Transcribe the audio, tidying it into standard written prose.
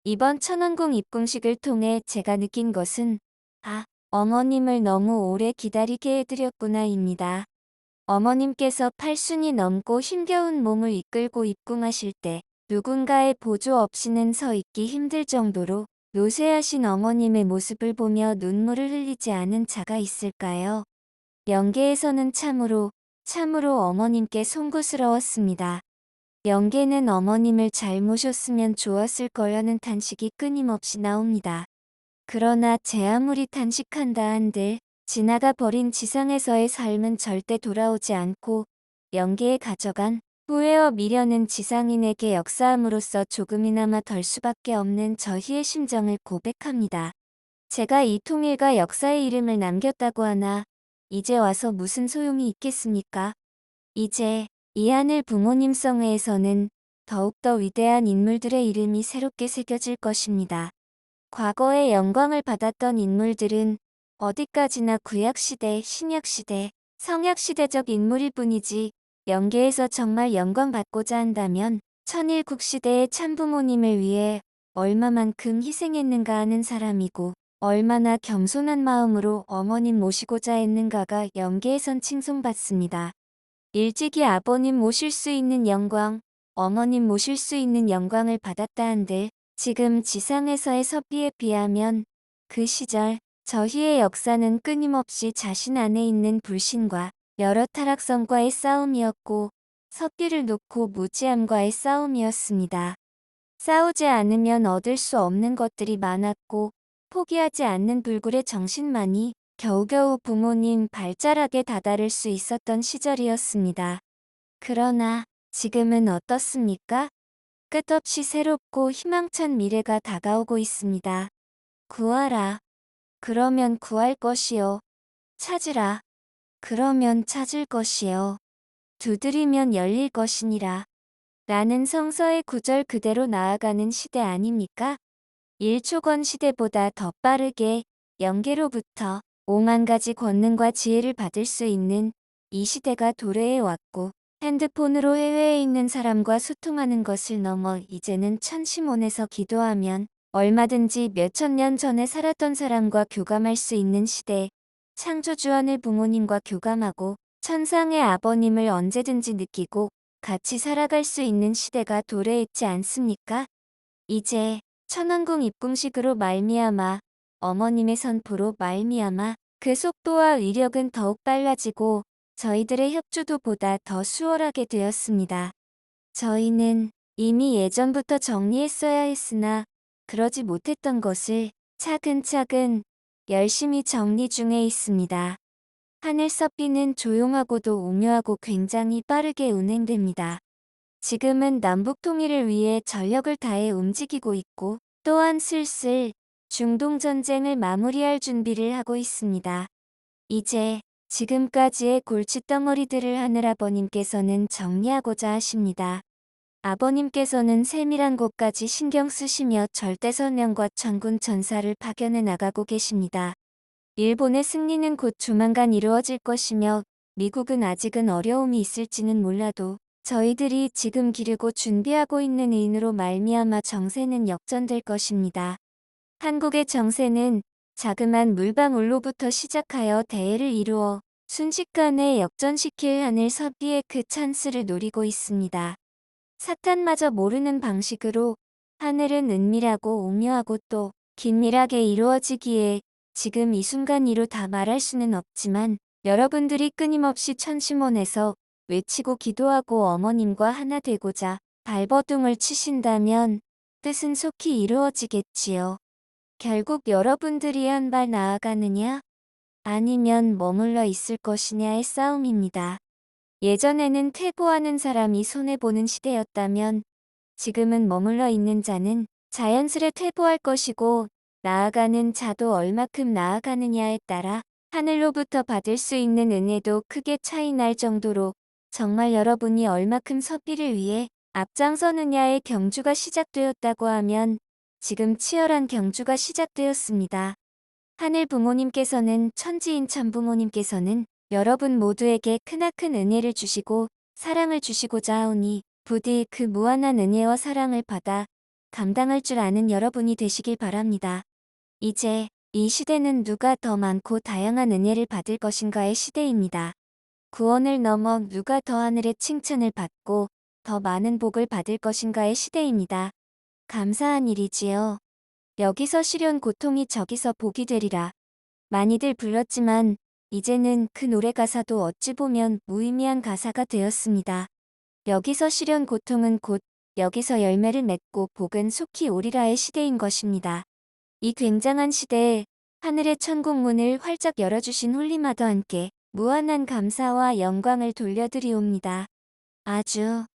이번 천원궁 입궁식을 통해 제가 느낀 것은 어머님을 너무 오래 기다리게 해드렸구나입니다. 어머님께서 80이 넘고 힘겨운 몸을 이끌고 입궁하실 때 누군가의 보조 없이는 서 있기 힘들 정도로 노쇠하신 어머님의 모습을 보며 눈물을 흘리지 않은 자가 있을까요? 영계에서는 참으로 어머님께 송구스러웠습니다. 영계는 어머님을 잘 모셨으면 좋았을 거라는 탄식이 끊임없이 나옵니다. 그러나 제 아무리 탄식한다 한들 지나가 버린 지상에서의 삶은 절대 돌아오지 않고 영계에 가져간 후회와 미련은 지상인에게 역사함으로써 조금이나마 덜 수밖에 없는 저희의 심정을 고백합니다. 제가 이 통일과 역사의 이름을 남겼다고 하나 이제 와서 무슨 소용이 있겠습니까? 이제 이 하늘 부모님 성회에서는 더욱더 위대한 인물들의 이름이 새롭게 새겨질 것입니다. 과거에 영광을 받았던 인물들은 어디까지나 구약시대, 신약시대, 성약시대적 인물일 뿐이지 영계에서 정말 영광받고자 한다면 천일국시대의 참부모님을 위해 얼마만큼 희생했는가 하는 사람이고 얼마나 겸손한 마음으로 어머님 모시고자 했는가가 영계에선 칭송받습니다. 일찍이 아버님 모실 수 있는 영광, 어머님 모실 수 있는 영광을 받았다 한들 지금 지상에서의 섭비에 비하면 그 시절 저희의 역사는 끊임없이 자신 안에 있는 불신과 여러 타락성과의 싸움이었고 섭비를 놓고 무지함과의 싸움이었습니다. 싸우지 않으면 얻을 수 없는 것들이 많았고 포기하지 않는 불굴의 정신만이 겨우겨우 부모님 발자락에 다다를 수 있었던 시절이었습니다. 그러나 지금은 어떻습니까? 끝없이 새롭고 희망찬 미래가 다가오고 있습니다. 구하라. 그러면 구할 것이요. 찾으라. 그러면 찾을 것이요. 두드리면 열릴 것이니라. 라는 성서의 구절 그대로 나아가는 시대 아닙니까? 1초건 시대보다 더 빠르게 영계로부터 5만 가지 권능과 지혜를 받을 수 있는 이 시대가 도래해 왔고 핸드폰으로 해외에 있는 사람과 소통하는 것을 넘어 이제는 천시몬에서 기도하면 얼마든지 몇천 년 전에 살았던 사람과 교감할 수 있는 시대, 창조주 하늘 부모님과 교감하고 천상의 아버님을 언제든지 느끼고 같이 살아갈 수 있는 시대가 도래했지 않습니까? 이제 천왕궁 입궁식으로 말미암아 어머님의 선포로 말미암아 그 속도와 위력은 더욱 빨라지고 저희들의 협조도보다 더 수월하게 되었습니다. 저희는 이미 예전부터 정리했어야 했으나 그러지 못했던 것을 차근차근 열심히 정리 중에 있습니다. 하늘 섭비는 조용하고도 오묘하고 굉장히 빠르게 운행됩니다. 지금은 남북 통일을 위해 전력을 다해 움직이고 있고 또한 슬슬 중동전쟁을 마무리할 준비를 하고 있습니다. 이제 지금까지의 골칫덩어리들을 하늘아버님께서는 정리하고자 하십니다. 아버님께서는 세밀한 곳까지 신경 쓰시며 절대선령과 천군 천사를 파견해 나가고 계십니다. 일본의 승리는 곧 조만간 이루어질 것이며 미국은 아직은 어려움이 있을지는 몰라도 저희들이 지금 기르고 준비하고 있는 인으로 말미암아 정세는 역전될 것입니다. 한국의 정세는 자그만 물방울로부터 시작하여 대해를 이루어 순식간에 역전시킬 하늘 섭비의 그 찬스를 노리고 있습니다. 사탄마저 모르는 방식으로 하늘은 은밀하고 오묘하고 또 긴밀하게 이루어지기에 지금 이 순간이로 다 말할 수는 없지만 여러분들이 끊임없이 천심원에서 외치고 기도하고 어머님과 하나 되고자 발버둥을 치신다면 뜻은 속히 이루어지겠지요. 결국 여러분들이 한 발 나아가느냐 아니면 머물러 있을 것이냐의 싸움입니다. 예전에는 퇴보하는 사람이 손해보는 시대였다면 지금은 머물러 있는 자는 자연스레 퇴보할 것이고 나아가는 자도 얼마큼 나아가느냐에 따라 하늘로부터 받을 수 있는 은혜도 크게 차이 날 정도로 정말 여러분이 얼마큼 섭비를 위해 앞장서느냐의 경주가 시작되었다고 하면 지금 치열한 경주가 시작되었습니다. 하늘 부모님께서는 천지인 천부모님께서는 여러분 모두에게 크나큰 은혜를 주시고 사랑을 주시고자 하오니 부디 그 무한한 은혜와 사랑을 받아 감당할 줄 아는 여러분이 되시길 바랍니다. 이제 이 시대는 누가 더 많고 다양한 은혜를 받을 것인가의 시대입니다. 구원을 넘어 누가 더 하늘의 칭찬을 받고 더 많은 복을 받을 것인가의 시대입니다. 감사한 일이지요. 여기서 시련 고통이 저기서 복이 되리라. 많이들 불렀지만 이제는 그 노래 가사도 어찌 보면 무의미한 가사가 되었습니다. 여기서 시련 고통은 곧 여기서 열매를 맺고 복은 속히 오리라의 시대인 것입니다. 이 굉장한 시대에 하늘의 천국 문을 활짝 열어주신 홀리마더 함께 무한한 감사와 영광을 돌려드리옵니다. 아주